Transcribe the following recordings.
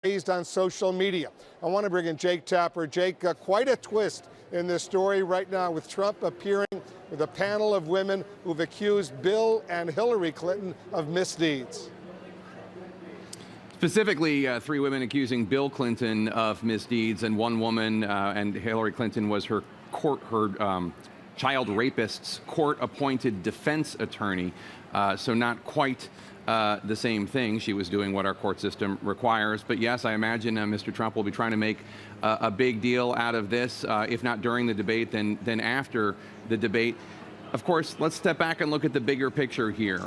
raised on social media. I want to bring in Jake Tapper. Jake, quite a twist in this story right now with Trump appearing with a panel of women who've accused Bill and Hillary Clinton of misdeeds. Specifically, three women accusing Bill Clinton of misdeeds, and one woman, and Hillary Clinton was her child rapist's court-appointed defense attorney. So not quite the same thing. She was doing what our court system requires. But yes, I imagine Mr. Trump will be trying to make a big deal out of this, if not during the debate, then after the debate. Of course, let's step back and look at the bigger picture here.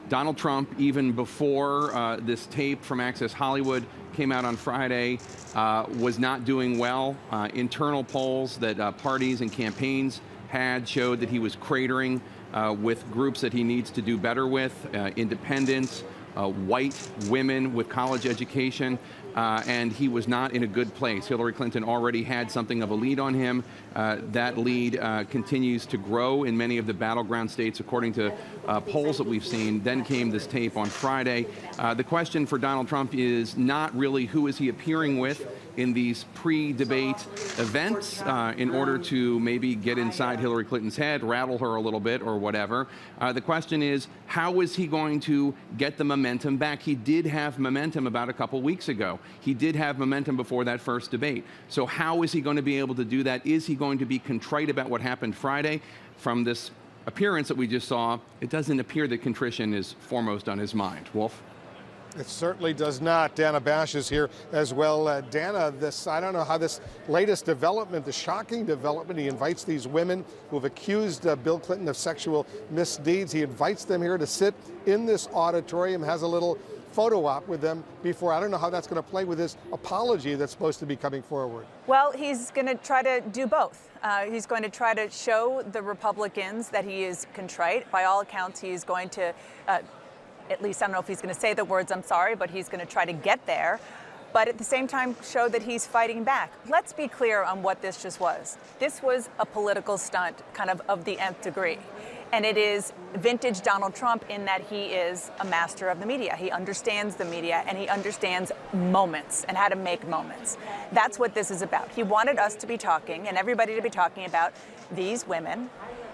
Donald Trump, even before this tape from Access Hollywood came out on Friday, was not doing well. Internal polls that parties and campaigns had showed that he was cratering with groups that he needs to do better with, independents, white women with college education, and he was not in a good place. Hillary Clinton already had something of a lead on him. That lead continues to grow in many of the battleground states, according to polls that we've seen. Then came this tape on Friday. The question for Donald Trump is not really who is he appearing with in these pre-debate events in order to maybe get inside Hillary Clinton's head, rattle her a little bit or whatever. The question is, how is he going to get the momentum back? He did have momentum about a couple weeks ago. He did have momentum before that first debate. So how is he going to be able to do that? Is he going to be contrite about what happened Friday? From this appearance that we just saw, it doesn't appear that contrition is foremost on his mind. Wolf? It certainly does not. Dana Bash is here as well. Dana, I don't know how this latest development, the shocking development, he invites these women who have accused Bill Clinton of sexual misdeeds. He invites them here to sit in this auditorium, has a little photo op with them before. I don't know how that's going to play with his apology that's supposed to be coming forward. Well, he's going to try to do both. He's going to try to show the Republicans that he is contrite. By all accounts, he's going to at least I don't know if he's going to say the words, "I'm sorry," but he's going to try to get there. But at the same time, show that he's fighting back. Let's be clear on what this just was. This was a political stunt, kind of the nth degree. And it is vintage Donald Trump in that he is a master of the media. He understands the media, and he understands moments and how to make moments. That's what this is about. He wanted us to be talking, and everybody to be talking about these women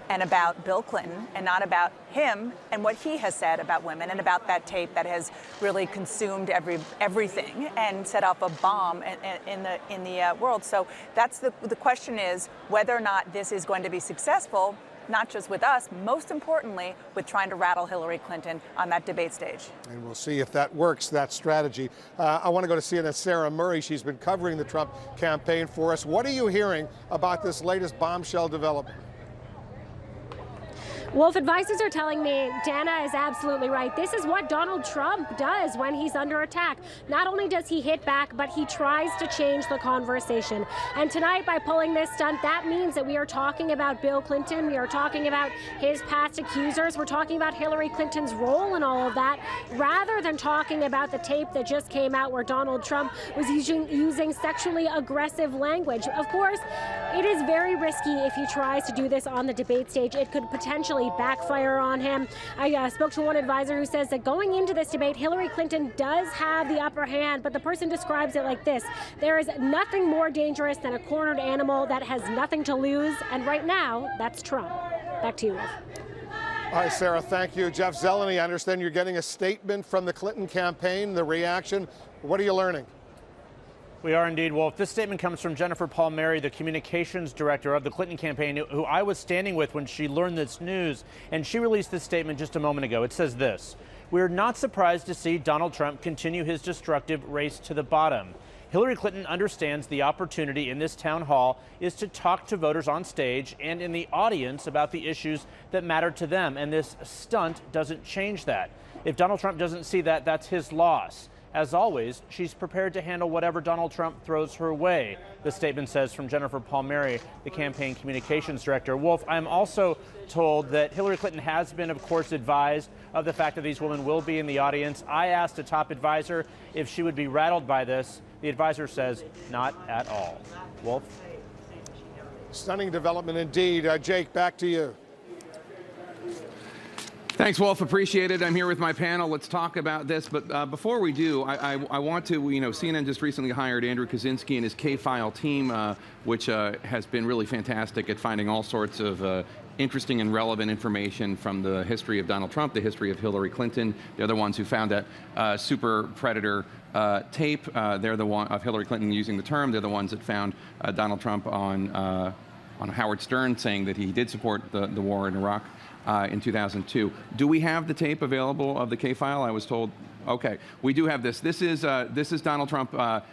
and about Bill Clinton, and not about him and what he has said about women and about that tape that has really consumed everything and set off a bomb in the world. So that's the question is whether or not this is going to be successful, not just with us, most importantly, with trying to rattle Hillary Clinton on that debate stage. And we'll see if that works, that strategy. I want to go to CNN's Sarah Murray. She's been covering the Trump campaign for us. What are you hearing about this latest bombshell development? Wolf, advisors are telling me Dana is absolutely right. This is what Donald Trump does when he's under attack. Not only does he hit back, but he tries to change the conversation. And tonight, by pulling this stunt, that means that we are talking about Bill Clinton. We are talking about his past accusers. We're talking about Hillary Clinton's role in all of that, rather than talking about the tape that just came out where Donald Trump was using sexually aggressive language. Of course, it is very risky if he tries to do this on the debate stage. It could potentially backfire on him. I spoke to one advisor who says that going into this debate, Hillary Clinton does have the upper hand, but the person describes it like this: there is nothing more dangerous than a cornered animal that has nothing to lose, and right now, that's Trump. Back to you, Wolf. All right, Sarah, thank you. Jeff Zeleny, I understand you're getting a statement from the Clinton campaign, the reaction. What are you learning? We are indeed, Wolf. This statement comes from Jennifer Palmieri, the communications director of the Clinton campaign, who I was standing with when she learned this news, and she released this statement just a moment ago. It says this: "We're not surprised to see Donald Trump continue his destructive race to the bottom. Hillary Clinton understands the opportunity in this town hall is to talk to voters on stage and in the audience about the issues that matter to them, and this stunt doesn't change that. If Donald Trump doesn't see that, that's his loss. As always, she's prepared to handle whatever Donald Trump throws her way," the statement says from Jennifer Palmieri, the campaign communications director. Wolf, I'm also told that Hillary Clinton has been, of course, advised of the fact that these women will be in the audience. I asked a top advisor if she would be rattled by this. The advisor says not at all. Wolf? Stunning development indeed. Jake, back to you. Thanks, Wolf. Appreciate it. I'm here with my panel. Let's talk about this. But before we do, I want to, CNN just recently hired Andrew Kaczynski and his K-File team, which has been really fantastic at finding all sorts of interesting and relevant information from the history of Donald Trump, the history of Hillary Clinton. They're the ones who found that super predator tape. They're the one of Hillary Clinton using the term. They're the ones that found Donald Trump on Howard Stern saying that he did support the war in Iraq in 2002. Do we have the tape available of the K-File? I was told. Okay, we do have this. This is Donald Trump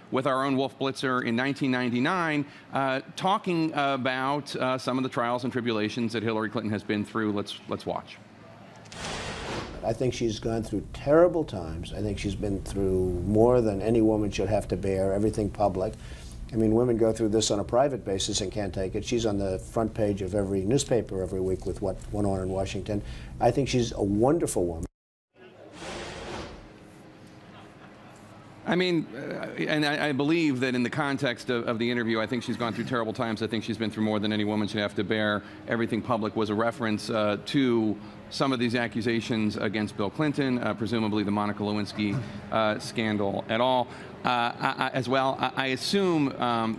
with our own Wolf Blitzer in 1999, talking about some of the trials and tribulations that Hillary Clinton has been through. Let's watch. I think she's gone through terrible times. I think she's been through more than any woman should have to bear, everything public. I mean, women go through this on a private basis and can't take it. She's on the front page of every newspaper every week with what went on in Washington. I think she's a wonderful woman. I mean, and I believe that in the context of the interview, I think she's gone through terrible times. I think she's been through more than any woman should have to bear. Everything public was a reference to some of these accusations against Bill Clinton, presumably the Monica Lewinsky scandal at all. As well, I assume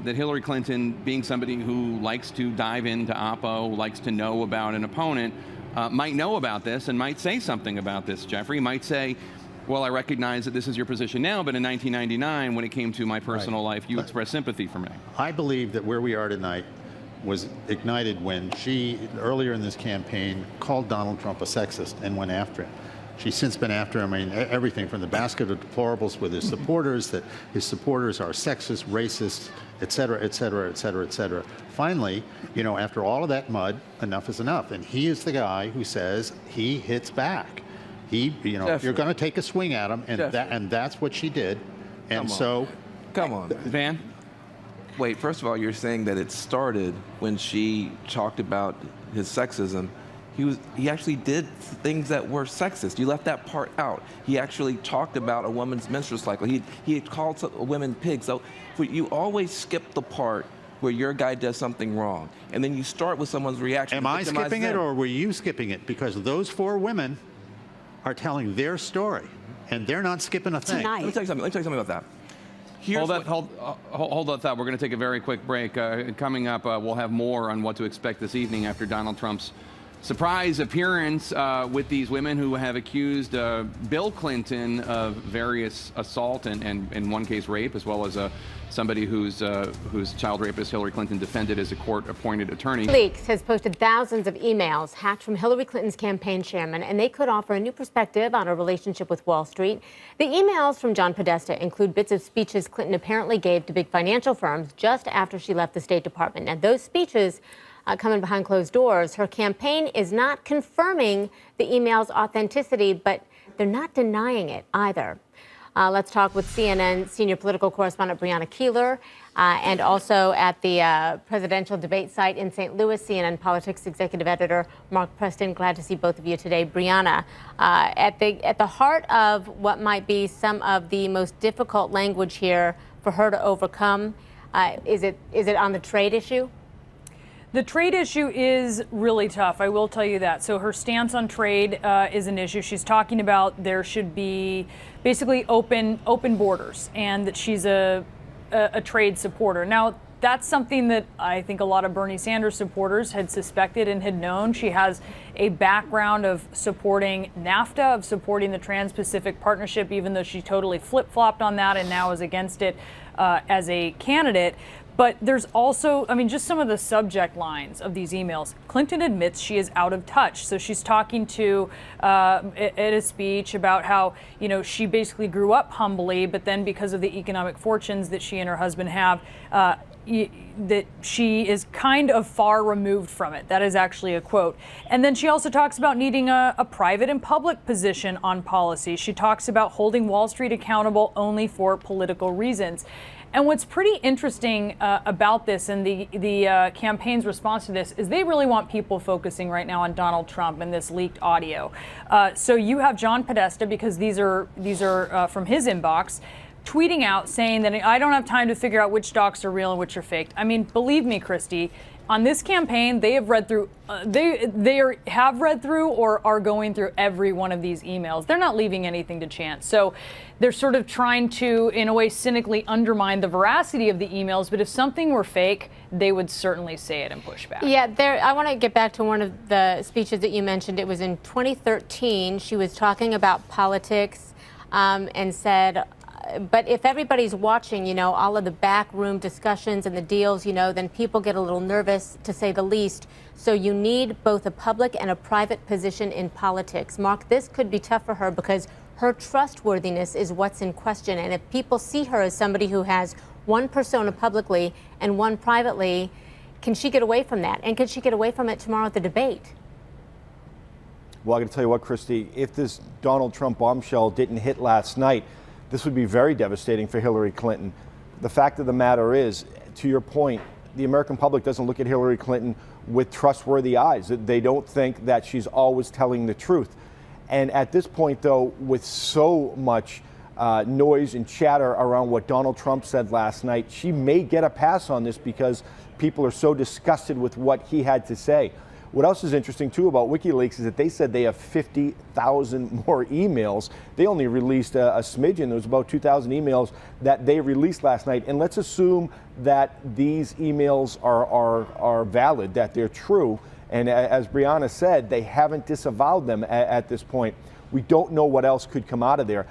that Hillary Clinton, being somebody who likes to dive into Oppo, likes to know about an opponent, might know about this and might say something about this, Jeffrey. Might say, well, I recognize that this is your position now, but in 1999, when it came to my personal life, you expressed sympathy for me. I believe that where we are tonight was ignited when she, earlier in this campaign, called Donald Trump a sexist and went after him. She's since been after him, I mean, everything from the basket of deplorables with his supporters, that his supporters are sexist, racist, et cetera, et cetera, et cetera, et cetera. Finally, after all of that mud, enough is enough. And he is the guy who says he hits back. He, you're going to take a swing at him, and that's what she did. And Come on. Van? Wait, first of all, you're saying that it started when she talked about his sexism. He actually did things that were sexist. You left that part out. He actually talked about a woman's menstrual cycle. He had called women pigs. So you always skip the part where your guy does something wrong, and then you start with someone's reaction. Am I skipping it, or were you skipping it? Because those four women are telling their story, and they're not skipping a thing. Let me tell you something about that. Hold that thought. We're going to take a very quick break. Coming up, we'll have more on what to expect this evening after Donald Trump's surprise appearance with these women who have accused Bill Clinton of various assault and in one case rape, as well as somebody whose child rapist Hillary Clinton defended as a court-appointed attorney. WikiLeaks has posted thousands of emails hacked from Hillary Clinton's campaign chairman, and they could offer a new perspective on her relationship with Wall Street. The emails from John Podesta include bits of speeches Clinton apparently gave to big financial firms just after she left the State Department. And those speeches coming behind closed doors. Her campaign is not confirming the email's authenticity, but they're not denying it either. Let's talk with CNN senior political correspondent Brianna Keilar, and also at the presidential debate site in St. Louis, CNN politics executive editor Mark Preston. Glad to see both of you today. Brianna, at the heart of what might be some of the most difficult language here for her to overcome, is it on the trade issue? The trade issue is really tough, I will tell you that. So her stance on trade is an issue. She's talking about there should be basically open borders, and that she's a trade supporter. Now, that's something that I think a lot of Bernie Sanders supporters had suspected and had known. She has a background of supporting NAFTA, of supporting the Trans-Pacific Partnership, even though she totally flip-flopped on that and now is against it as a candidate. But there's also, just some of the subject lines of these emails. Clinton admits she is out of touch. So she's talking to, at a speech about how, she basically grew up humbly, but then because of the economic fortunes that she and her husband have, that she is kind of far removed from it. That is actually a quote. And then she also talks about needing a private and public position on policy. She talks about holding Wall Street accountable only for political reasons. And what's pretty interesting about this and the campaign's response to this is they really want people focusing right now on Donald Trump and this leaked audio. So you have John Podesta, because these are from his inbox, tweeting out saying that I don't have time to figure out which docs are real and which are faked. Believe me, Christy, on this campaign, they have read through, have read through or are going through every one of these emails. They're not leaving anything to chance. So they're sort of trying to, in a way, cynically undermine the veracity of the emails. But if something were fake, they would certainly say it and push back. Yeah, I want to get back to one of the speeches that you mentioned. It was in 2013. She was talking about politics and said, but if everybody's watching, you know, all of the backroom discussions and the deals, you know, then people get a little nervous, to say the least. So you need both a public and a private position in politics. Mark, this could be tough for her because her trustworthiness is what's in question. And if people see her as somebody who has one persona publicly and one privately, can she get away from that? And can she get away from it tomorrow at the debate? Well, I got to tell you what, Christy, if this Donald Trump bombshell didn't hit last night, this would be very devastating for Hillary Clinton. The fact of the matter is, to your point, the American public doesn't look at Hillary Clinton with trustworthy eyes. They don't think that she's always telling the truth. And at this point, though, with so much noise and chatter around what Donald Trump said last night, she may get a pass on this because people are so disgusted with what he had to say. What else is interesting, too, about WikiLeaks is that they said they have 50,000 more emails. They only released a smidgen. There was about 2,000 emails that they released last night. And let's assume that these emails are valid, that they're true. And as Brianna said, they haven't disavowed them at this point. We don't know what else could come out of there.